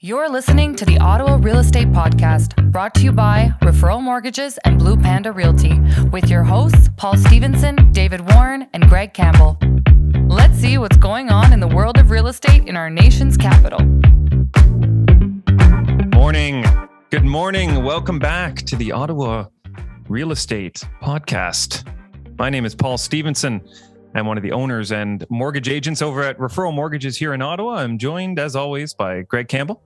You're listening to the Ottawa Real Estate Podcast, brought to you by Referral Mortgages and Blue Panda Realty, with your hosts, Paul Stevenson, David Warren, and Greg Campbell. Let's see what's going on in the world of real estate in our nation's capital. Morning. Good morning. Welcome back to the Ottawa Real Estate Podcast. My name is Paul Stevenson. I'm one of the owners and mortgage agents over at Referral Mortgages here in Ottawa. I'm joined, as always, by Greg Campbell.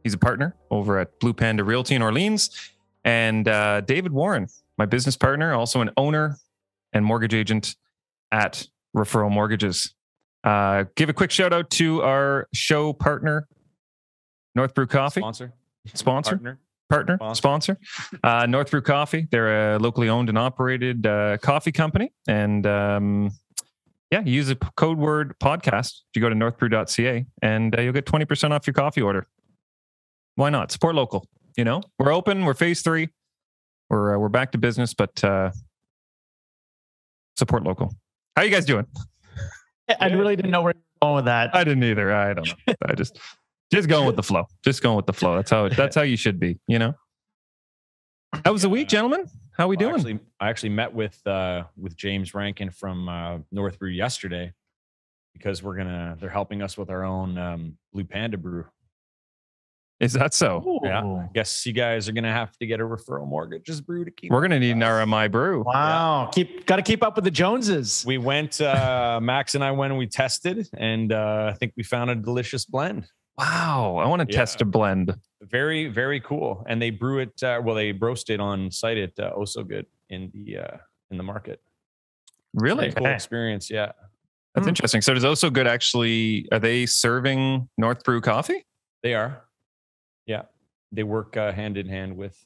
He's a partner over at Blue Panda Realty in Orleans. And David Warren, my business partner, also an owner and mortgage agent at Referral Mortgages. Give a quick shout out to our show partner, North Brew Coffee. Sponsor. North Brew Coffee. They're a locally owned and operated coffee company. And use the code word podcast. You go to northbrew.ca and you'll get 20% off your coffee order. Why not? Support local. You know, we're open. We're phase 3. We're back to business, but support local. How you guys doing? I really didn't know where you're going with that. I didn't either. I don't know. I just going with the flow. Just going with the flow. That's how you should be. You know. How was the week, gentlemen? How we doing? I actually met with James Rankin from North Brew yesterday because they're helping us with our own Blue Panda brew. Is that so? Ooh. Yeah. I guess you guys are gonna have to get a Referral Mortgages brew to keep. We're gonna need an RMI brew. Wow. Yeah. Got to keep up with the Joneses. We went, Max and I went and we tested, and I think we found a delicious blend. Wow. I want to test a blend. Very, very cool. And they brew it. They roast it on site at Oh So Good in the market. Really cool experience. Yeah, that's interesting. So does Oh So Good actually? Are they serving North Brew coffee? They are. Yeah, they work hand in hand with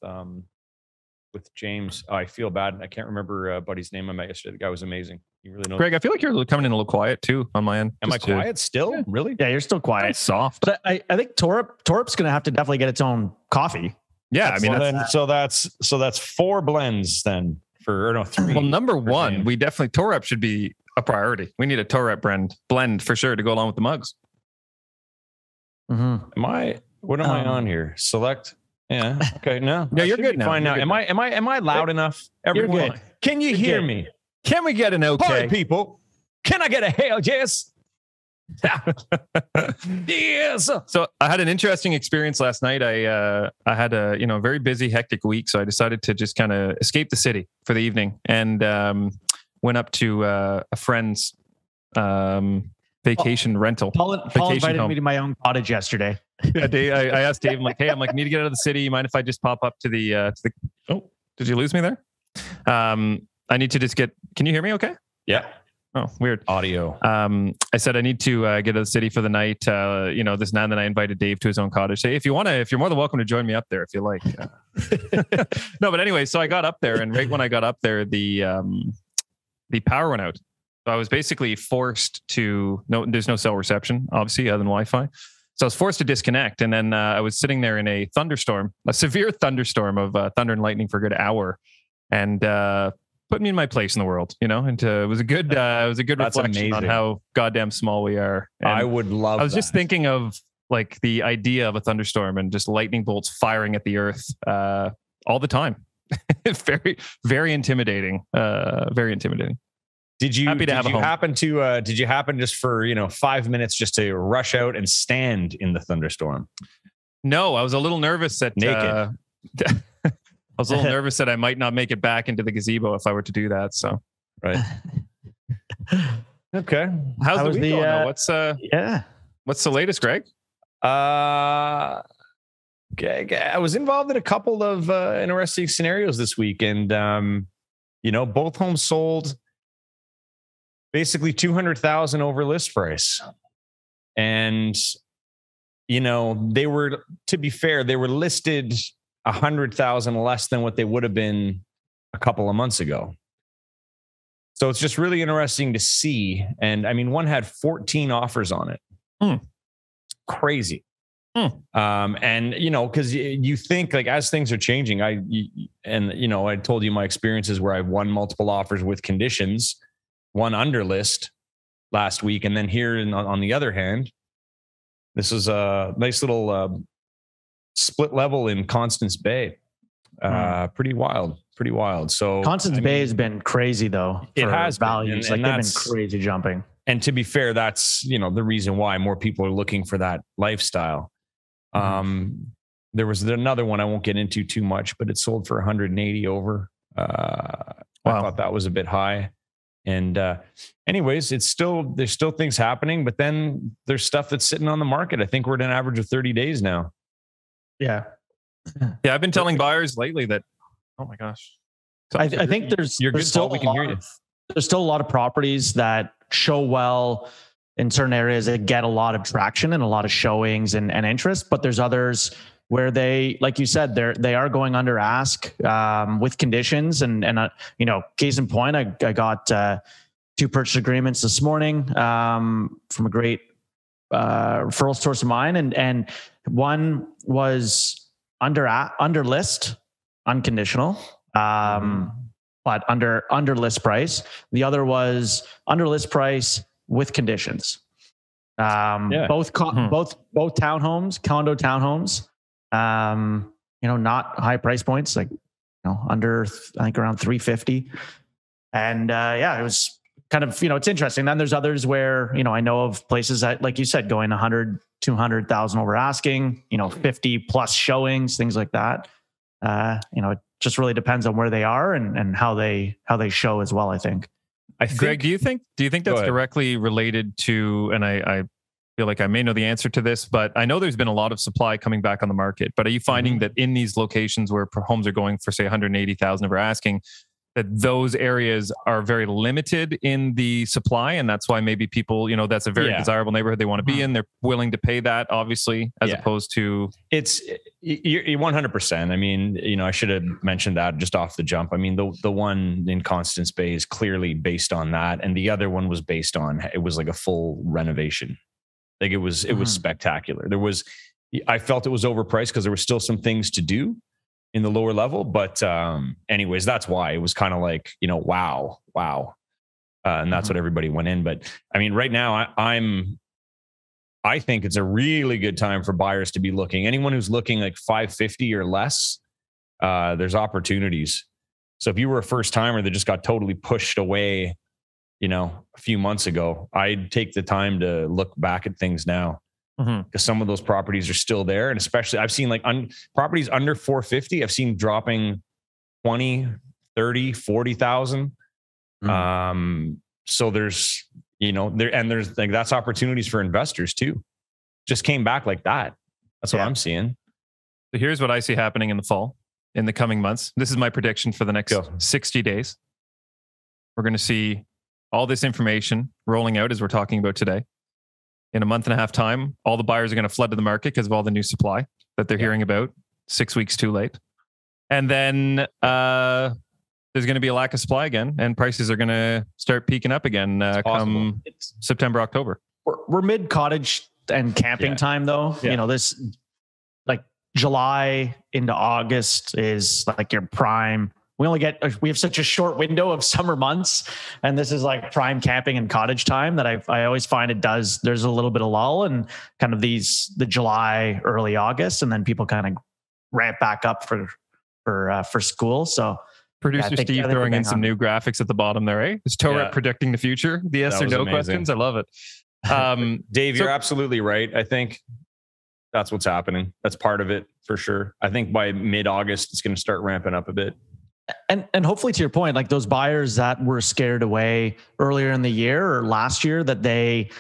James. Oh, I feel bad. I can't remember Buddy's name I met yesterday. The guy was amazing. You really know. Greg, I feel like you're coming in a little quiet too on my end. Am I quiet still? Yeah. Really? Yeah, you're still quiet. That's soft. But I think Torup's going to have to definitely get its own coffee. Yeah, that's 4 blends then for 3. Well, number 1, we definitely Torup should be a priority. We need a Torup blend for sure to go along with the mugs. Mm-hmm. What am I on here? Select. Yeah. Okay. No. No, you're good now. Fine now. Am I loud enough? Everyone, you're good. Can you hear me? Can we get an okay? Hi, people. Can I get a hell yes? Yes. So I had an interesting experience last night. I had a very busy, hectic week, so I decided to just kind of escape the city for the evening and went up to a friend's vacation rental. Paul invited home. me to my own cottage yesterday. Yeah, Dave, I asked Dave, I'm like, need to get out of the city. You mind if I just pop up to the oh, did you lose me there? I need to just can you hear me okay? Yeah. Oh, weird. Audio. I said I need to get out of the city for the night. This and that. And then I invited Dave to his own cottage. Say, if you're more than welcome to join me up there if you like. No, but anyway, so I got up there, and right when I got up there, the power went out. So I was basically forced to there's no cell reception, obviously, other than Wi-Fi. So I was forced to disconnect. And then I was sitting there in a severe thunderstorm of thunder and lightning for a good hour, and put me in my place in the world, and it was a good reflection on how goddamn small we are. And I would love. I was just thinking of like the idea of a thunderstorm and just lightning bolts firing at the earth all the time. Very, very intimidating. Very intimidating. Did you happen just for 5 minutes just to rush out and stand in the thunderstorm? No, I was a little nervous that naked. I was a little nervous that I might not make it back into the gazebo if I were to do that. So, right. Okay. How's the week going? What's the latest, Greg? Okay. I was involved in a couple of interesting scenarios this week, and both homes sold basically 200,000 over list price, and they were, to be fair, they were listed 100,000 less than what they would have been a couple of months ago. So it's just really interesting to see. And I mean, one had 14 offers on it. Crazy. And because you think, like, as things are changing, I told you my experiences where I've won multiple offers with conditions, one under list last week. And then here on the other hand, this is a nice little split level in Constance Bay. Pretty wild. So Constance Bay has been crazy though. It has values. been, and they've been crazy jumping. And to be fair, that's, the reason why more people are looking for that lifestyle. There was another one I won't get into too much, but it sold for 180 over. I thought that was a bit high. And anyways, there's still things happening, but then there's stuff that's sitting on the market. I think we're at an average of 30 days now. Yeah. Yeah. I've been telling buyers lately that, oh my gosh. I think there's still we can hear you. There's still a lot of properties that show well in certain areas that get a lot of traction and a lot of showings and interest, but there's others where they, like you said, they are going under ask with conditions and case in point, I got 2 purchase agreements this morning from a great referral source of mine, and one was under list, unconditional, but under list price. The other was under list price with conditions. Both townhomes, condo townhomes. Not high price points, like, under, I think around 350. And, it was kind of, it's interesting. Then there's others where, I know of places that, like you said, going 100, 200,000 over asking, 50 plus showings, things like that. It just really depends on where they are and how they show as well, I think. Greg, do you think that's directly related to, and I feel like I may know the answer to this, but I know there's been a lot of supply coming back on the market, but are you finding that in these locations where homes are going for say 180,000 over asking, that those areas are very limited in the supply, and that's why maybe people, that's a very desirable neighborhood they want to be in. They're willing to pay that, obviously, as opposed to you're 100%. I mean, I should have mentioned that just off the jump. I mean, the one in Constance Bay is clearly based on that, and the other one was based on, it was like a full renovation. Like it was spectacular. I felt it was overpriced because there were still some things to do in the lower level. But anyways, that's why it was kind of like, wow. And that's what everybody went in. But I mean, right now I think it's a really good time for buyers to be looking. Anyone who's looking like 550 or less, there's opportunities. So if you were a first timer that just got totally pushed away, a few months ago, I'd take the time to look back at things now. Because some of those properties are still there. And especially I've seen like properties under 450, I've seen dropping 20, 30, 40,000. So there's, there's like, that's opportunities for investors too. Just came back like that. That's what I'm seeing. So here's what I see happening in the fall, in the coming months. This is my prediction for the next 60 days. We're going to see all this information rolling out as we're talking about today. In a month and a half time, all the buyers are going to flood to the market because of all the new supply that they're hearing about 6 weeks too late. And then there's going to be a lack of supply again, and prices are going to start peaking up again come September, October. We're mid cottage and camping time though. This like July into August is like your prime. We have such a short window of summer months, and this is like prime camping and cottage time that I always find there's a little bit of lull and kind of the July, early August, and then people kind of ramp back up for school. So producer Steve throwing in some new graphics at the bottom there, eh? Is Torep predicting the future? The yes or no questions. I love it. Dave, you're absolutely right. I think that's what's happening. That's part of it for sure. I think by mid-August, it's going to start ramping up a bit. And hopefully, to your point, like those buyers that were scared away earlier in the year or last year, that they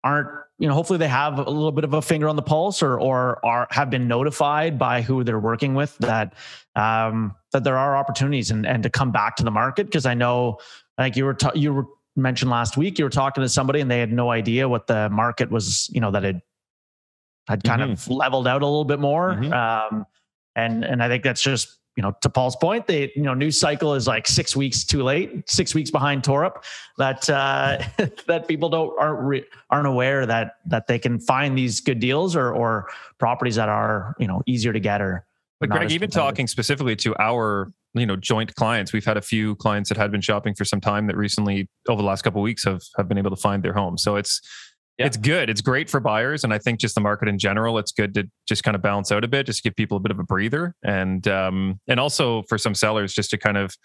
aren't, hopefully they have a little bit of a finger on the pulse or have been notified by who they're working with that there are opportunities and to come back to the market. Because I know, like you were mentioned last week, you were talking to somebody and they had no idea what the market was, that had kind of leveled out a little bit more. And I think that's just, to Paul's point, the news cycle is like 6 weeks too late, 6 weeks behind Torep. That people aren't aware that they can find these good deals or properties that are easier to get. But Greg, even talking specifically to our joint clients, we've had a few clients that had been shopping for some time that recently over the last couple of weeks have been able to find their home. So it's Yeah. It's good. It's great for buyers. And I think just the market in general, it's good to just kind of balance out a bit, just give people a bit of a breather. And also for some sellers, just to kind of,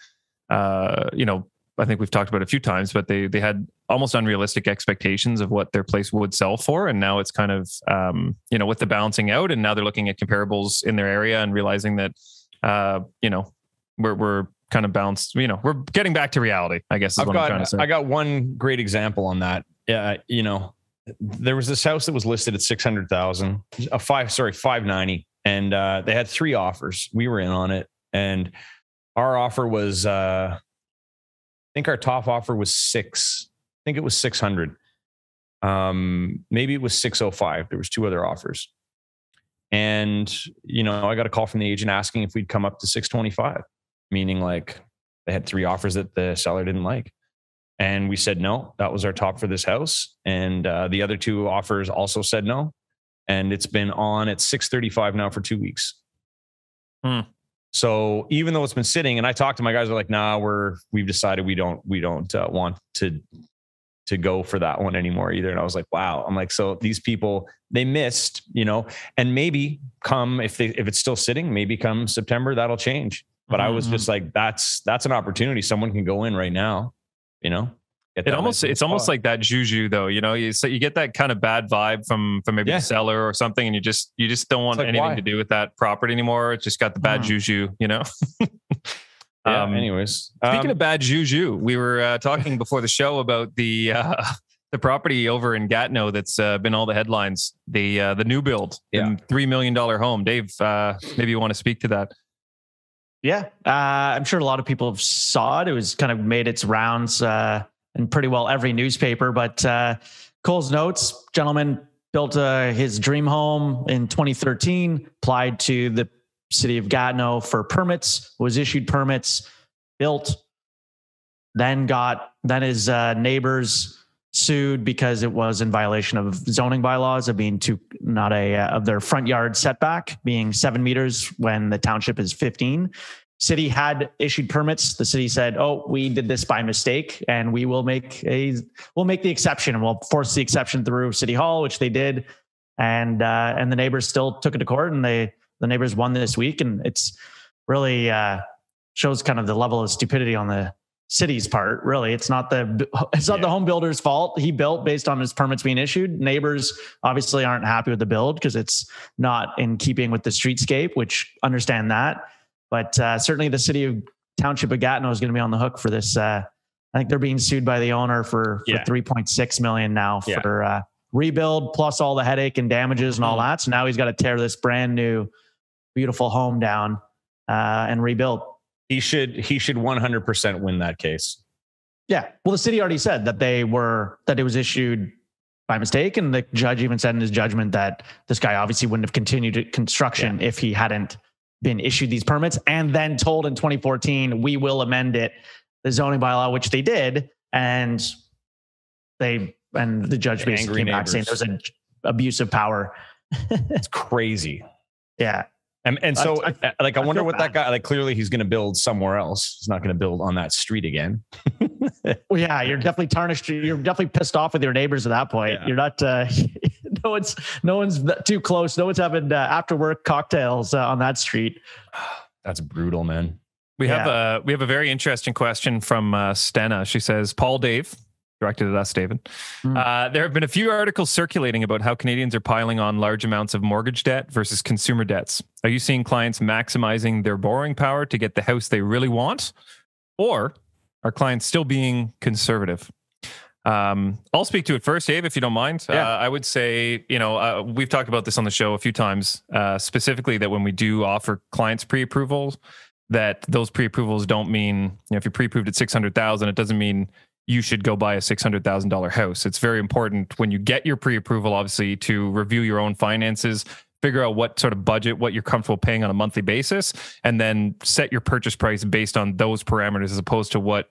I think we've talked about it a few times, but they had almost unrealistic expectations of what their place would sell for. And now it's kind of, with the balancing out, and now they're looking at comparables in their area and realizing that, we're kind of balanced, we're getting back to reality, I guess is what I'm trying to say. I got one great example on that. There was this house that was listed at 600,000, 590. And they had 3 offers. We were in on it. And our offer was, I think our top offer was 6. I think it was 600. Maybe it was 605. There was 2 other offers. And, I got a call from the agent asking if we'd come up to 625, meaning like they had 3 offers that the seller didn't like. And we said no, that was our top for this house. And the other 2 offers also said no. And it's been on at 635 now for 2 weeks. So even though it's been sitting, and I talked to my guys, they're like, nah, we've decided we don't want to go for that one anymore either. And I was like, wow. I'm like, so these people, they missed, and maybe if it's still sitting, maybe come September, that'll change. But I was just like, that's an opportunity. Someone can go in right now, it's almost like that juju though, you get that kind of bad vibe from maybe the seller or something. And you just don't want anything to do with that property anymore. It's just got the bad juju, Anyways, speaking of bad juju, we were talking before the show about the property over in Gatineau that's been all the headlines, the new build, $3 million home. Dave, maybe you want to speak to that. Yeah, I'm sure a lot of people have saw it. It was kind of made its rounds in pretty well every newspaper. But Cole's Notes, gentleman built his dream home in 2013, applied to the city of Gatineau for permits, was issued permits, built, then his neighbors sued because it was in violation of zoning bylaws of being of their front yard setback being 7 meters when the township is 15. City had issued permits. The city said, "Oh, we did this by mistake, and we'll make the exception, and we'll force the exception through City Hall," which they did, and the neighbors still took it to court, and the neighbors won this week, and it's really shows kind of the level of stupidity on the city's part. Really, it's not the home builder's fault. He built based on his permits being issued. Neighbors obviously aren't happy with the build because it's not in keeping with the streetscape, which understand that. But certainly the city of Township of Gatineau is going to be on the hook for this. I think they're being sued by the owner for $3.6 million now for rebuild plus all the headache and damages and all that. So now he's got to tear this brand new, beautiful home down and rebuild. He should 100% win that case. Yeah. Well, the city already said that it was issued by mistake. And the judge even said in his judgment that this guy obviously wouldn't have continued construction if he hadn't been issued these permits and then told in 2014, we will amend it, the zoning bylaw, which they did. And the judge basically came back saying there's an abuse of power. It's crazy. Yeah. And so I wonder what that guy, clearly he's going to build somewhere else. He's not going to build on that street again. Well, yeah, you're definitely tarnished. You're definitely pissed off with your neighbors at that point. Yeah. You're not, no one's too close. No one's having after work cocktails on that street. That's brutal, man. We have a very interesting question from Stena. She says, Paul, Dave, directed at us, David. There have been a few articles circulating about how Canadians are piling on large amounts of mortgage debt versus consumer debts. Are you seeing clients maximizing their borrowing power to get the house they really want? Or are clients still being conservative? I'll speak to it first, Dave, if you don't mind. I would say, we've talked about this on the show a few times, specifically that when we do offer clients pre-approvals, that those pre-approvals don't mean, if you're pre-approved at $600,000, it doesn't mean you should go buy a $600,000 house. It's very important when you get your pre-approval, obviously, to review your own finances, figure out what sort of budget, what you're comfortable paying on a monthly basis, and then set your purchase price based on those parameters as opposed to what,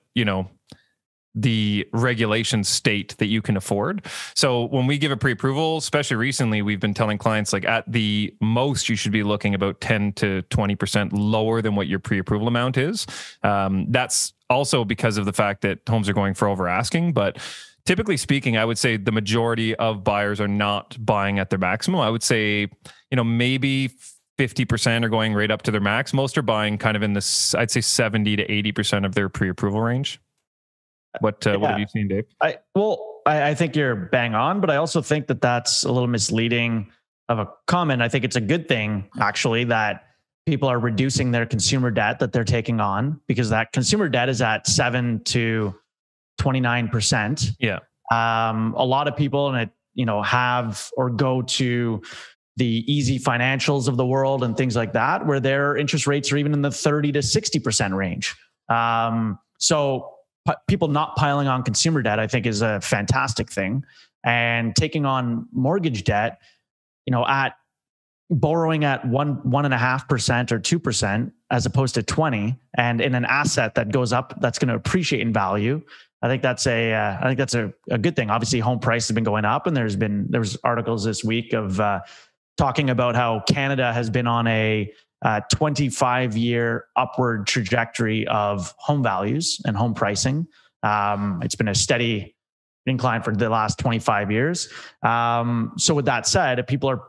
the regulations state that you can afford. So when we give a pre-approval, especially recently, we've been telling clients at the most, you should be looking about 10 to 20% lower than what your pre-approval amount is. That's also because of the fact that homes are going for over asking, but typically speaking, I would say the majority of buyers are not buying at their maximum. I would say, maybe 50% are going right up to their max. Most are buying kind of in this, I'd say 70 to 80% of their pre-approval range. What have you seen, Dave? I think you're bang on, but I also think that that's a little misleading of a comment. I think it's a good thing, actually, that people are reducing their consumer debt that they're taking on, because that consumer debt is at 7 to 29%. Yeah. A lot of people, and have or go to the easy financials of the world and things like that, where their interest rates are even in the 30 to 60% range. So people not piling on consumer debt, I think, is a fantastic thing. And taking on mortgage debt, at borrowing at 1.5% or 2%, as opposed to 20, and in an asset that goes up, that's going to appreciate in value. I think that's a good thing. Obviously, home prices have been going up, and there was articles this week of talking about how Canada has been on a 25-year upward trajectory of home values and home pricing. It's been a steady incline for the last 25 years. So with that said, if people are,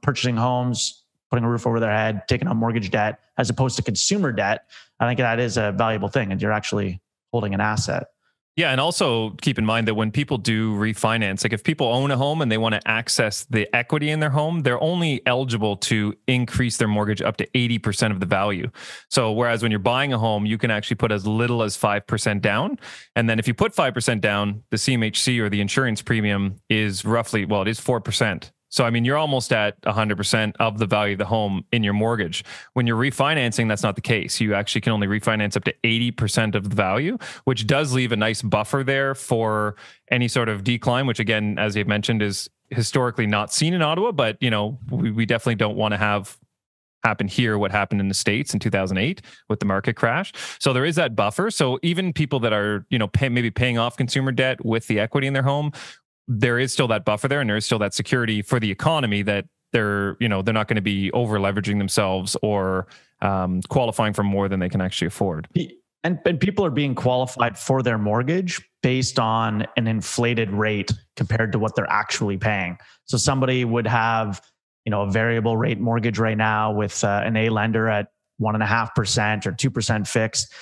purchasing homes, putting a roof over their head, taking on mortgage debt, as opposed to consumer debt, I think that is a valuable thing, and you're actually holding an asset. Yeah. And also keep in mind that when people do refinance, like if people own a home and they want to access the equity in their home, they're only eligible to increase their mortgage up to 80% of the value. So whereas when you're buying a home, you can actually put as little as 5% down. And then if you put 5% down, the CMHC or the insurance premium is roughly, it is 4%. So, I mean, you're almost at 100% of the value of the home in your mortgage. When you're refinancing, that's not the case. You actually can only refinance up to 80% of the value, which does leave a nice buffer there for any sort of decline, which again, as you've mentioned, is historically not seen in Ottawa, but, we definitely don't want to have happen here what happened in the States in 2008 with the market crash. So there is that buffer. So even people that are, maybe paying off consumer debt with the equity in their home, there is still that buffer there, and there is still that security for the economy that they're not going to be over leveraging themselves or qualifying for more than they can actually afford. And people are being qualified for their mortgage based on an inflated rate compared to what they're actually paying. So somebody would have, a variable rate mortgage right now with an A lender at 1.5% or 2% fixed.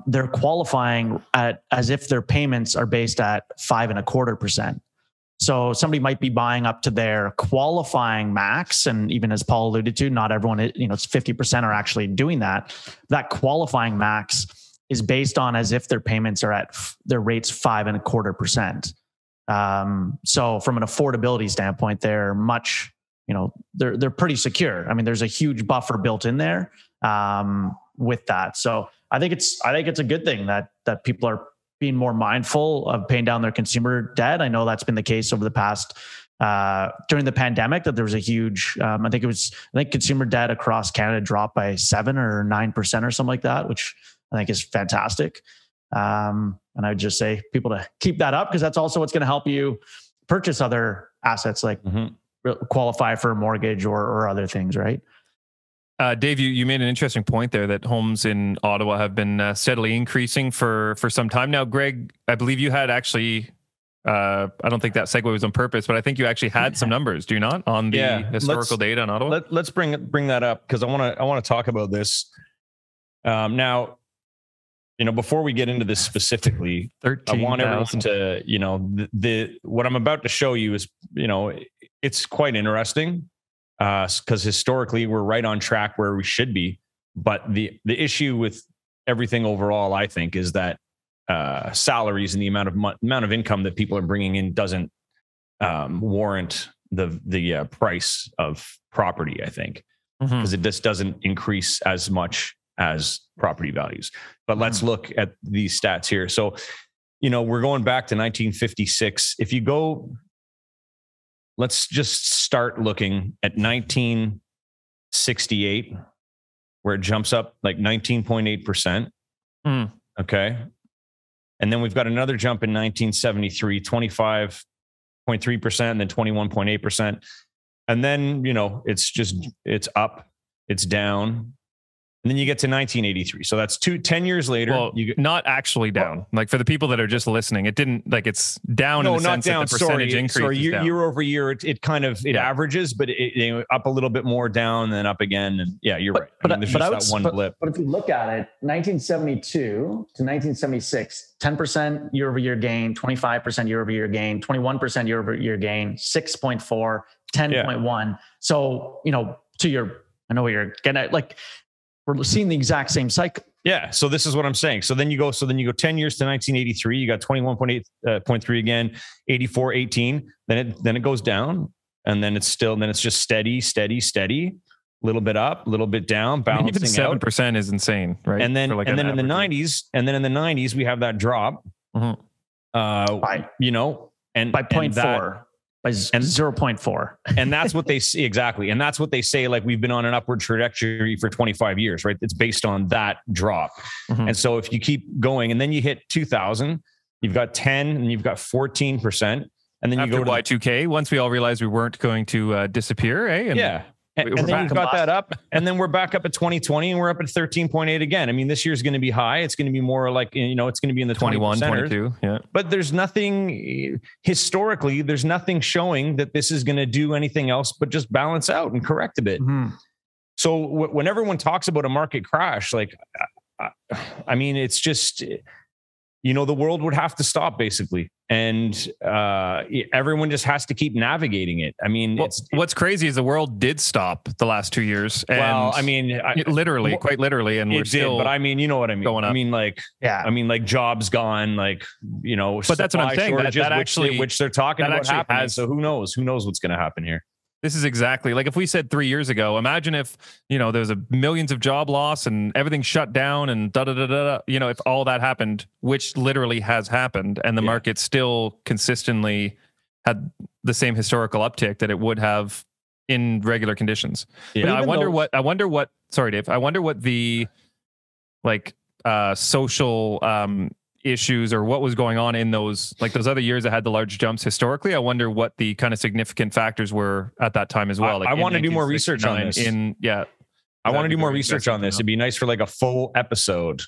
They're qualifying as if their payments are based at 5.25%. So somebody might be buying up to their qualifying max. And even as Paul alluded to, not everyone, it's 50% are actually doing that. That qualifying max is based on as if their payments are at their rates 5.25%. So from an affordability standpoint, they're much, they're pretty secure. I mean, there's a huge buffer built in there with that. So I think it's a good thing that people are being more mindful of paying down their consumer debt. I know that's been the case over the past during the pandemic, that there was a huge, I think consumer debt across Canada dropped by 7 or 9% or something like that, which I think is fantastic. And I would just say people to keep that up, because that's also what's going to help you purchase other assets, like qualify for a mortgage or other things, right? Dave, you made an interesting point there that homes in Ottawa have been steadily increasing for some time now. Greg, I believe you had actually, I don't think that segue was on purpose, but I think you actually had some numbers, do you not, on the historical data on Ottawa? Let's bring that up, because I want to talk about this. Now, before we get into this specifically, I want everyone to, what I'm about to show you is, it's quite interesting. Because historically we're right on track where we should be, but the issue with everything overall, I think, is that salaries and the amount of income that people are bringing in doesn't warrant the price of property, I think, because it just doesn't increase as much as property values. But let's look at these stats here. So, we're going back to 1956. If you go, let's just start looking at 1968, where it jumps up like 19.8%. Okay. And then we've got another jump in 1973, 25.3%, and then 21.8%. And then, it's up, it's down, And then you get to 1983. So that's 10 years later. Well, not actually down. Like for the people that are just listening, it didn't like it's down. No, in the not sense down. that the percentage increase Sorry. is down. Year over year, it kind of averages, but it up a little bit more, down, then up again. And yeah, you're right. But, I mean, there's just that one blip. But if you look at it, 1972 to 1976, 10% year over year gain, 25% year over year gain, 21% year over year gain, 6.4, 10.1. So, I know what you're getting at, like we're seeing the exact same cycle. Yeah. So this is what I'm saying. So then you go 10 years to 1983, you got 21.8.3 again, 84, 18, then it goes down, and then it's just steady, a little bit up, a little bit down, balancing even 7% is insane, right? And then in the 90s, we have that drop. Mm-hmm. By 0.4. By 0.4. And that's what they see. Exactly. And that's what they say. Like, we've been on an upward trajectory for 25 years, right? It's based on that drop. Mm-hmm. And so if you keep going and then you hit 2000, you've got 10 and you've got 14%. And then after you go to Y2K, once we all realized we weren't going to disappear, eh? And then you've got that up, and then we're back up at 2020 and we're up at 13.8 again. I mean, this year's going to be high. It's going to be more like, it's going to be in the 21, 22. Yeah. But there's nothing historically, there's nothing showing that this is going to do anything else but just balance out and correct a bit. Mm-hmm. So when everyone talks about a market crash, like, I mean, it's just, the world would have to stop basically. And everyone just has to keep navigating it. I mean, what's crazy is the world did stop the last 2 years. And I mean, quite literally, and we're still. But I mean, you know what I mean. Going up. I mean, like, jobs gone, like, But that's what I'm saying. That actually, which they're talking about happening. So who knows? Who knows what's going to happen here? This is exactly like if we said 3 years ago, imagine if, there was millions of job loss and everything shut down and if all that happened, which literally has happened, and the market still consistently had the same historical uptick that it would have in regular conditions. Yeah. I wonder what the social, issues or what was going on in those other years that had the large jumps historically. I wonder what the kind of significant factors were at that time as well. I want to do more research on this. I want to do more research on this. It'd be nice for like a full episode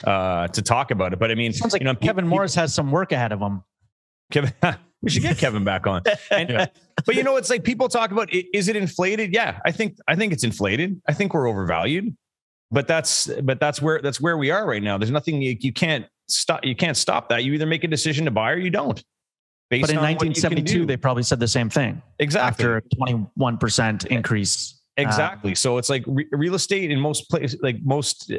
to talk about it. But I mean, sounds like Kevin Morris has some work ahead of him. Kevin, we should get Kevin back on. But it's like people talk about, is it inflated? Yeah, I think it's inflated. I think we're overvalued. But that's where we are right now. There's nothing you can't stop. You can't stop that. You either make a decision to buy or you don't. But in 1972, they probably said the same thing. Exactly. After a 21% increase. Exactly. So it's like real estate in most places, like most,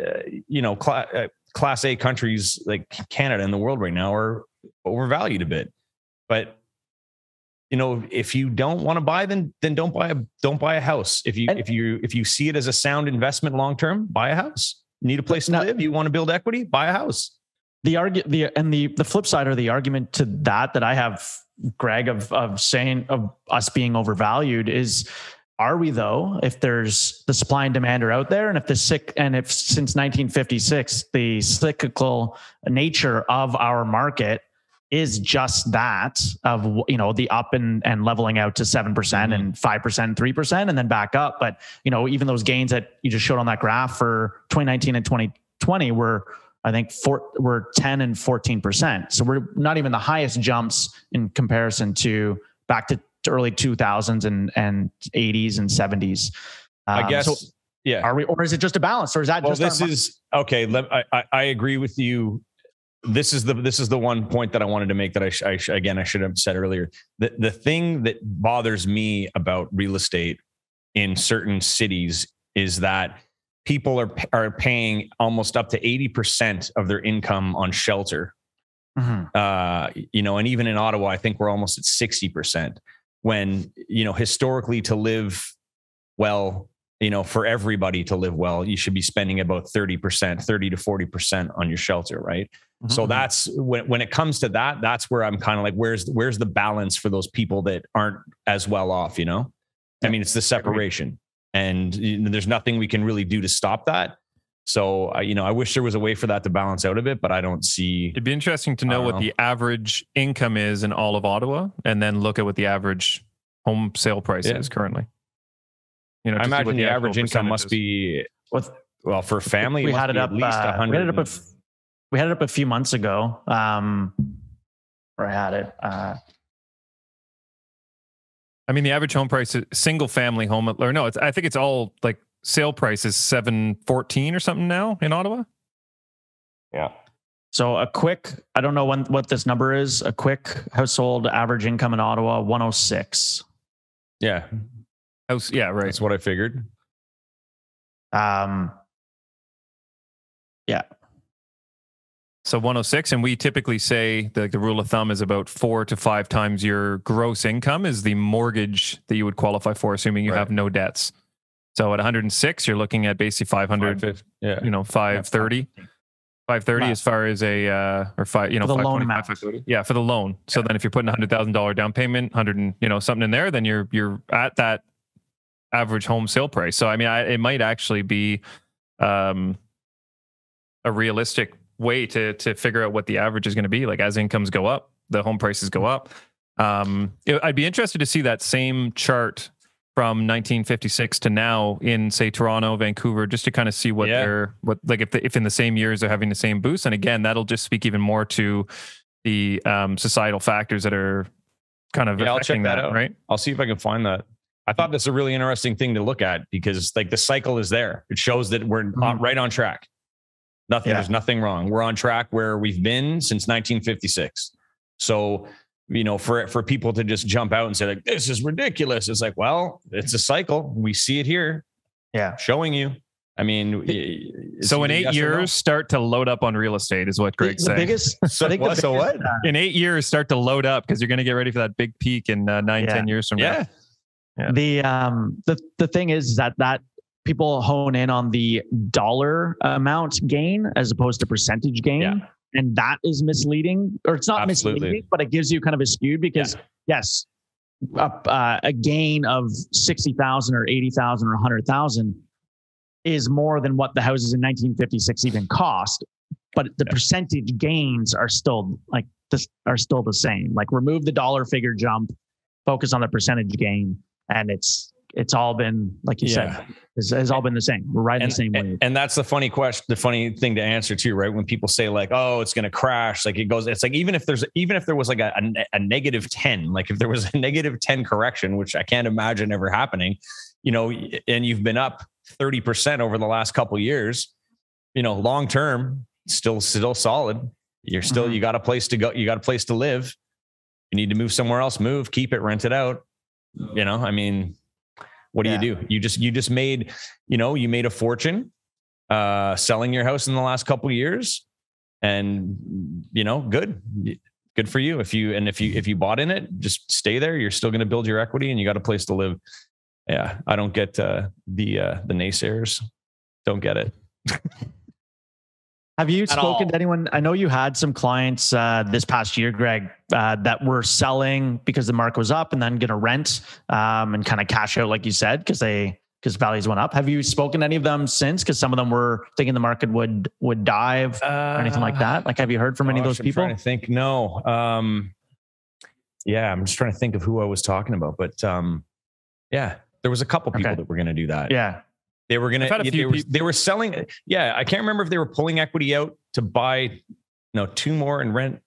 class A countries like Canada and the world right now are overvalued a bit. But if you don't want to buy, then don't buy a house. If you see it as a sound investment long term, buy a house. You need a place to live. You want to build equity, buy a house. The flip side or the argument to that I have, Greg, of saying of us being overvalued is, are we though? If there's the supply and demand are out there, and if since 1956 the cyclical nature of our market is just that of, the up and leveling out to 7% and 5% and 3% and then back up. But, even those gains that you just showed on that graph for 2019 and 2020 were, I think, we're 10 and 14%. So we're not even the highest jumps in comparison to back to early 2000s and 80s and 70s. I guess. Yeah. Are we, or is it just a balance, or is that okay. I agree with you. This is the one point that I wanted to make that I should have said earlier. The thing that bothers me about real estate in certain cities is that people are paying almost up to 80% of their income on shelter. Mm-hmm. And even in Ottawa, I think we're almost at 60%. When, historically, to live well, for everybody to live well, you should be spending about 30%, 30 to 40% on your shelter, right? Mm-hmm. So that's when it comes to that, that's where I'm kind of like, where's the balance for those people that aren't as well off, I mean, it's the separation, and there's nothing we can really do to stop that. So, I wish there was a way for that to balance out a bit, but I don't see. It'd be interesting to know what the average income is in all of Ottawa, and then look at what the average home sale price is currently. I imagine the average income must be Well, for family, we it had must it be up. at least 100. We had it up a few months ago. Where I had it. I mean, the average home price, single family home, or no, I think it's all like sale price is $714 or something now in Ottawa. Yeah. So a quick, I don't know what this number is. A quick household average income in Ottawa, 106. Yeah. Yeah, right. That's what I figured. Yeah. So 106, and we typically say the rule of thumb is about 4 to 5 times your gross income is the mortgage that you would qualify for, assuming you have no debts. So at 106, you're looking at basically 500, yeah. 530. 530 as far as a or five, for the loan amount. 530. Yeah, for the loan. So then if you're putting $100,000 down payment, 100 and something in there, then you're at that average home sale price. So I mean, it might actually be a realistic way to figure out what the average is going to be. Like as incomes go up, the home prices go up. I'd be interested to see that same chart from 1956 to now in, say, Toronto, Vancouver, just to kind of see if in the same years they're having the same boost. And again, that'll just speak even more to the societal factors that are kind of affecting I'll check that out. Right? I'll see if I can find that. I thought that's a really interesting thing to look at because like the cycle is there. It shows that we're right on track. There's nothing wrong. We're on track where we've been since 1956. So, for people to just jump out and say like, this is ridiculous. It's like, well, it's a cycle. We see it here. Yeah. Showing you. I mean, so in 8 years, start to load up on real estate is what Greg's saying. What? In 8 years, start to load up because you're going to get ready for that big peak in 10 years from now. Yeah. The thing is that people hone in on the dollar amount gain as opposed to percentage gain. Yeah. And that is misleading, or it's not misleading, but it gives you kind of a skewed because yes, a gain of 60,000 or 80,000 or 100,000 is more than what the houses in 1956 even cost. But the percentage gains are still the same. Like remove the dollar figure jump, focus on the percentage gain, and it's all been, like you said, has all been the same. We're riding the same wave. And that's the funny question, the funny thing to answer too, right? When people say like, oh, it's going to crash, like it's like, even if there was like a negative 10, like if there was a negative 10 correction, which I can't imagine ever happening, and you've been up 30% over the last couple of years, long term, still solid. You're still, you got a place to go. You got a place to live. You need to move somewhere else, keep it, rent it out. I mean, what do you do? You just made, you made a fortune, selling your house in the last couple of years, and good for you. If you bought in it, just stay there. You're still going to build your equity, and you got a place to live. Yeah, I don't get the naysayers. Don't get it. Have you spoken to anyone? I know you had some clients this past year, Greg, that were selling because the market was up and then going to rent and kind of cash out, like you said, because values went up. Have you spoken to any of them since? Because some of them were thinking the market would dive or anything like that. Like, have you heard from any of those people? I'm trying to think. No. I'm just trying to think of who I was talking about. But there was a couple people that were going to do that. Yeah. They were going to, they were selling. Yeah. I can't remember if they were pulling equity out to buy, 2 more and rent.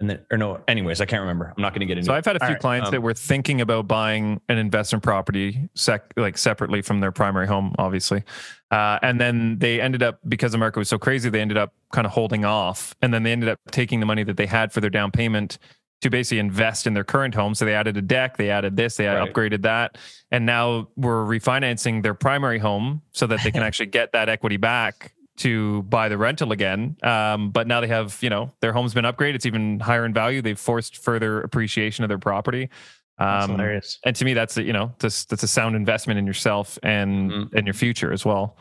And then, or no, anyways, I can't remember. I'm not going to get into it. So I've had a few clients that were thinking about buying an investment property separately from their primary home, obviously. And then they ended up, because the market was so crazy, they ended up kind of holding off. And then they ended up taking the money that they had for their down payment to basically invest in their current home. So they added a deck, they added this, they upgraded that. And now we're refinancing their primary home so that they can actually get that equity back to buy the rental again. But now they have, their home's been upgraded. It's even higher in value. They've forced further appreciation of their property. That's hilarious. And to me, that's that's a sound investment in yourself and in your future as well.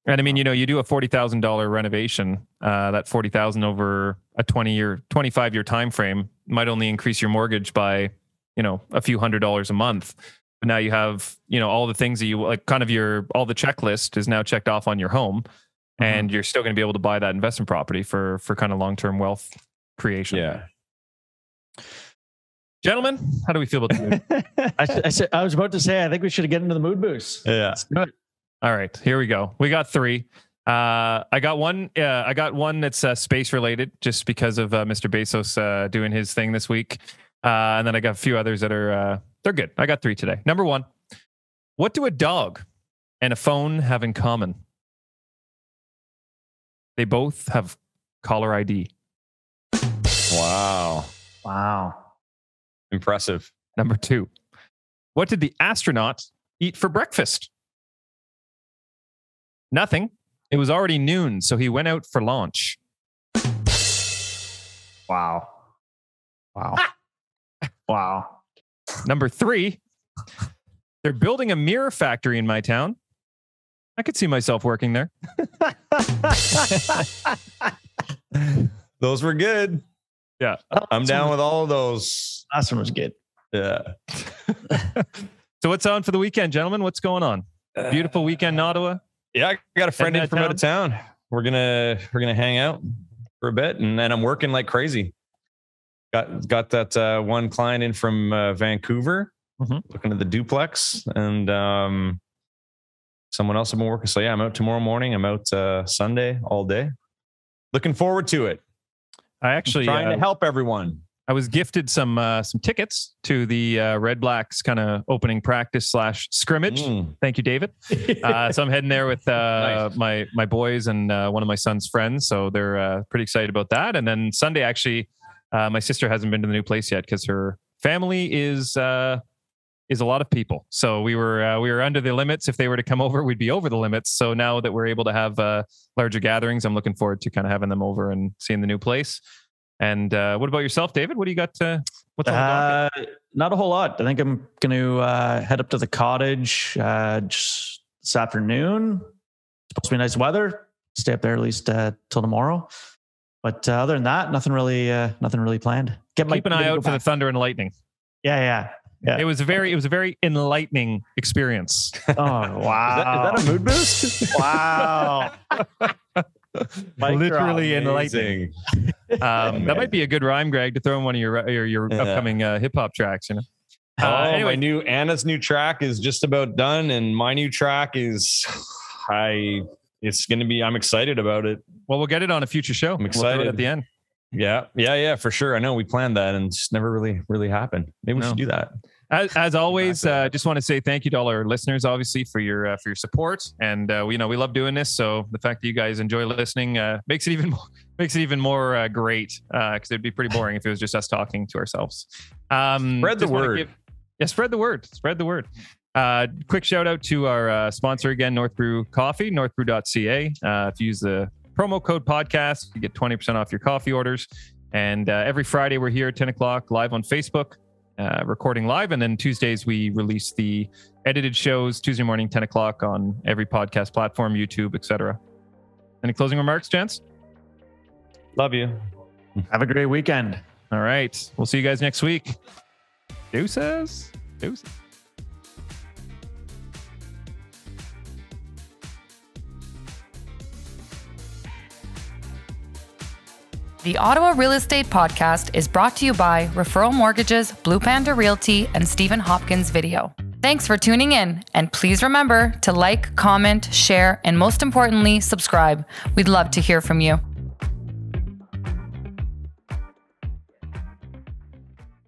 And I mean, you do a $40,000 renovation, that $40,000 over a 25-year time frame might only increase your mortgage by, a few $100s a month. But now you have, all the things that you like, kind of all the checklist is now checked off on your home, and you're still going to be able to buy that investment property for kind of long-term wealth creation. Yeah. Gentlemen, how do we feel about the mood? I was about to say, I think we should get into the mood boost. Yeah. Let's do it. All right, here we go. We got 3. I got one. I got one that's space related, just because of Mr. Bezos doing his thing this week, and then I got a few others that are they're good. I got 3 today. Number 1, what do a dog and a phone have in common? They both have caller ID. Wow. Impressive. Number 2, what did the astronaut eat for breakfast? Nothing. It was already noon, so he went out for launch. Wow. Number 3, they're building a mirror factory in my town. I could see myself working there. Those were good. Yeah. I'm down with all of those. Last one was good. Yeah. So what's on for the weekend, gentlemen? What's going on? Beautiful weekend in Ottawa. Yeah, I got a friend in from out of town. We're gonna hang out for a bit, and then I'm working like crazy. Got that one client in from Vancouver, looking at the duplex, and someone else I've been working. So yeah, I'm out tomorrow morning. I'm out Sunday all day. Looking forward to it. I actually trying to help everyone. I was gifted some tickets to the Red Blacks kind of opening practice / scrimmage. Thank you, David. So I'm heading there with nice. my boys and one of my son's friends. So they're pretty excited about that. And then Sunday, actually, my sister hasn't been to the new place yet because her family is a lot of people. So we were under the limits. If they were to come over, we'd be over the limits. So now that we're able to have larger gatherings, I'm looking forward to kind of having them over and seeing the new place. And what about yourself, David? What do you got? What's on the docket? Not a whole lot. I think I'm going to head up to the cottage just this afternoon. It's supposed to be nice weather. Stay up there at least till tomorrow. But other than that, nothing really planned. Keep an eye out for the thunder and lightning. Yeah. It was a very enlightening experience. Oh wow! Is that a mood boost? Wow! Literally enlightening. That might be a good rhyme, Greg, to throw in one of your upcoming hip hop tracks. You know. Anyway, Anna's new track is just about done, and my new track is it's going to be. I'm excited about it. Well, we'll get it on a future show. I'm excited we'll throw it at the end. Yeah, for sure. I know we planned that and just never really happened. Maybe we should do that. As always, just want to say thank you to all our listeners, obviously, for your support. And we love doing this. So the fact that you guys enjoy listening makes it even more great. Because it'd be pretty boring if it was just us talking to ourselves. Spread the word. Spread the word. Spread the word. Quick shout out to our sponsor again, North Brew Coffee, northbrew.ca. If you use the promo code podcast, you get 20% off your coffee orders. And every Friday we're here at 10 o'clock live on Facebook, recording live. And then Tuesdays we release the edited shows Tuesday morning, 10 o'clock on every podcast platform, YouTube, etc. Any closing remarks, gents? Love you. Have a great weekend. All right. We'll see you guys next week. Deuces. The Ottawa Real Estate Podcast is brought to you by Referral Mortgages, Blue Panda Realty, and Stephen Hopkins Video. Thanks for tuning in, and please remember to like, comment, share, and most importantly, subscribe. We'd love to hear from you.